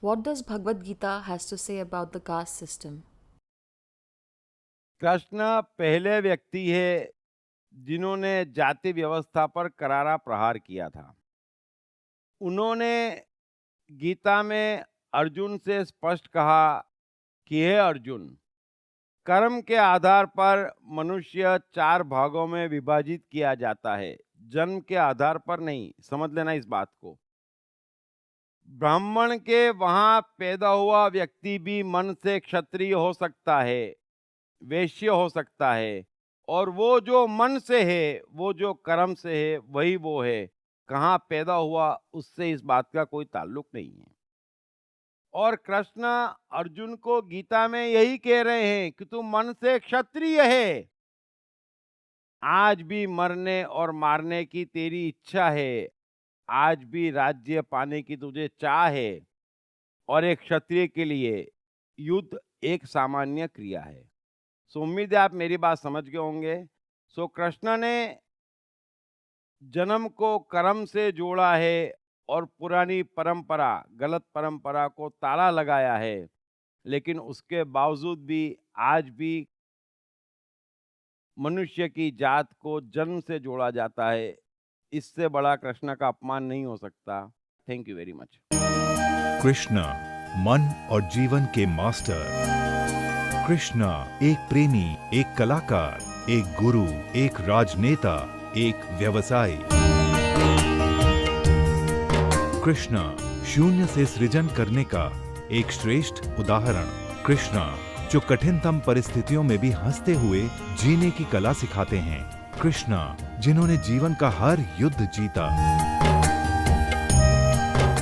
What does Bhagavad Gita has to say about the caste system? Krishna पहले व्यक्ति है जिन्होंने जाति व्यवस्था पर करारा प्रहार किया था। उन्होंने गीता में अर्जुन से स्पष्ट कहा कि हे अर्जुन, कर्म के आधार पर मनुष्य 4 भागों में विभाजित किया जाता है, जन्म के आधार पर नहीं। समझ लेना इस बात को। ब्राह्मण के वहां पैदा हुआ व्यक्ति भी मन से क्षत्रिय हो सकता है, वैश्य हो सकता है, और वो जो मन से है, वो जो कर्म से है, वही वो है। कहाँ पैदा हुआ उससे इस बात का कोई ताल्लुक नहीं है। और कृष्ण अर्जुन को गीता में यही कह रहे हैं कि तू मन से क्षत्रिय है। आज भी मरने और मारने की तेरी इच्छा है, आज भी राज्य पाने की तुझे चाह है, और एक क्षत्रिय के लिए युद्ध एक सामान्य क्रिया है। सो उम्मीद है आप मेरी बात समझ गए होंगे। सो कृष्ण ने जन्म को कर्म से जोड़ा है और पुरानी परंपरा, गलत परंपरा को ताला लगाया है, लेकिन उसके बावजूद भी आज भी मनुष्य की जात को जन्म से जोड़ा जाता है। इससे बड़ा कृष्ण का अपमान नहीं हो सकता। Thank you very much. Krishna मन और जीवन के मास्टर। कृष्ण एक प्रेमी, एक कलाकार, एक गुरु, एक राजनेता, एक व्यवसायी। कृष्ण शून्य से सृजन करने का एक श्रेष्ठ उदाहरण। कृष्ण जो कठिनतम परिस्थितियों में भी हंसते हुए जीने की कला सिखाते हैं। कृष्ण जिन्होंने जीवन का हर युद्ध जीता।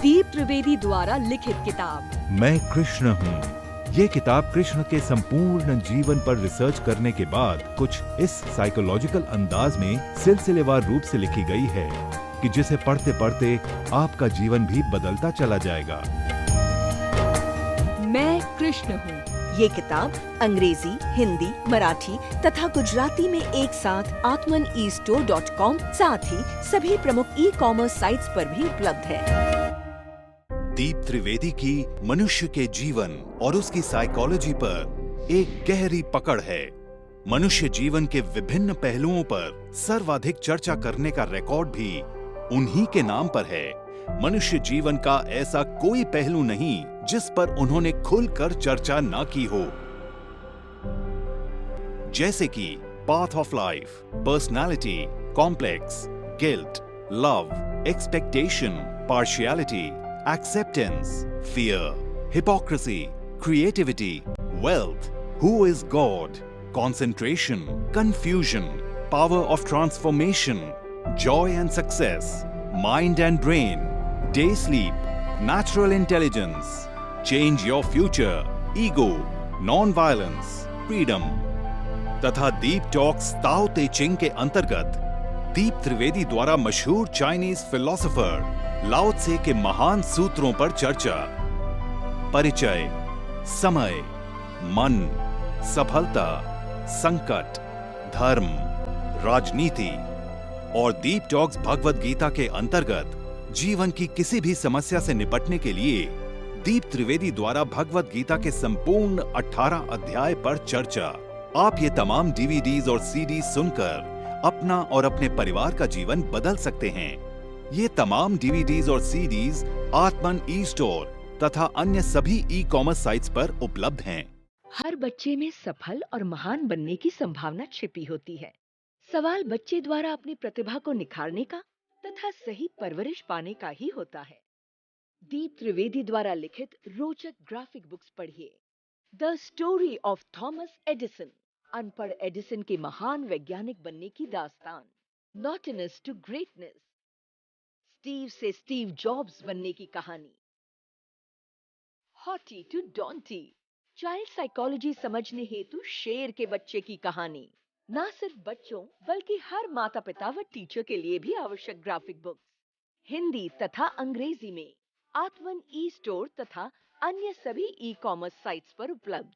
दीप त्रिवेदी द्वारा लिखित किताब मैं कृष्ण हूँ। ये किताब कृष्ण के संपूर्ण जीवन पर रिसर्च करने के बाद कुछ इस साइकोलॉजिकल अंदाज में सिलसिलेवार रूप से लिखी गई है कि जिसे पढ़ते पढ़ते आपका जीवन भी बदलता चला जाएगा। मैं कृष्ण हूँ। ये किताब अंग्रेजी, हिंदी, मराठी तथा गुजराती में एक साथ atmanestore.com साथ ही सभी प्रमुख ई-कॉमर्स साइट्स पर भी उपलब्ध है। दीप त्रिवेदी की मनुष्य के जीवन और उसकी साइकोलॉजी पर एक गहरी पकड़ है। मनुष्य जीवन के विभिन्न पहलुओं पर सर्वाधिक चर्चा करने का रिकॉर्ड भी उन्हीं के नाम पर है। मनुष्य जीवन का ऐसा कोई पहलू नहीं जिस पर उन्होंने खुलकर चर्चा ना की हो, जैसे कि path of life, personality, complex, guilt, love, expectation, partiality, acceptance, fear, hypocrisy, creativity, wealth, who is God, concentration, confusion, power of transformation, joy and success, mind and brain, day sleep, natural intelligence, change your future, ego, non-violence, freedom, तथा दीप talks ताओ ते चिंग के अंतर्गत दीप त्रिवेदी द्वारा मशहूर Chinese philosopher लाओ त्से के महान सूत्रों पर चर्चा, परिचय, समय, मन, सफलता, संकट, धर्म, राजनीति और दीप टॉक्स भगवद गीता के अंतर्गत जीवन की किसी भी समस्या से निपटने के लिए दीप त्रिवेदी द्वारा भगवद गीता के संपूर्ण 18 अध्याय पर चर्चा। आप ये तमाम डीवीडीज और सीडी सुनकर अपना और अपने परिवार का जीवन बदल सकते हैं। ये तमाम डीवीडीज और सीडीज आत्मन ई स्टोर तथा अन्य सभी ई कॉमर्स साइट्स पर उपलब्ध हैं। हर बच्चे में सफल और महान बनने की संभावना छिपी होती है। सवाल बच्चे द्वारा अपनी प्रतिभा को निखारने का तथा सही परवरिश पाने का ही होता है। दीप त्रिवेदी द्वारा लिखित रोचक ग्राफिक बुक्स पढ़िए। The story of Thomas Edison, अनपढ़ एडिसन के महान वैज्ञानिक बनने की दास्तान। नॉटिनेस टू ग्रेटनेस, स्टीव से स्टीव जॉब्स बनने की कहानी। हॉटी टू डॉन्टी, चाइल्ड साइकोलॉजी समझने हेतु शेर के बच्चे की कहानी। ना सिर्फ बच्चों बल्कि हर माता पिता व टीचर के लिए भी आवश्यक ग्राफिक बुक्स हिंदी तथा अंग्रेजी में आत्मन ई स्टोर तथा अन्य सभी ई कॉमर्स साइट्स पर उपलब्ध।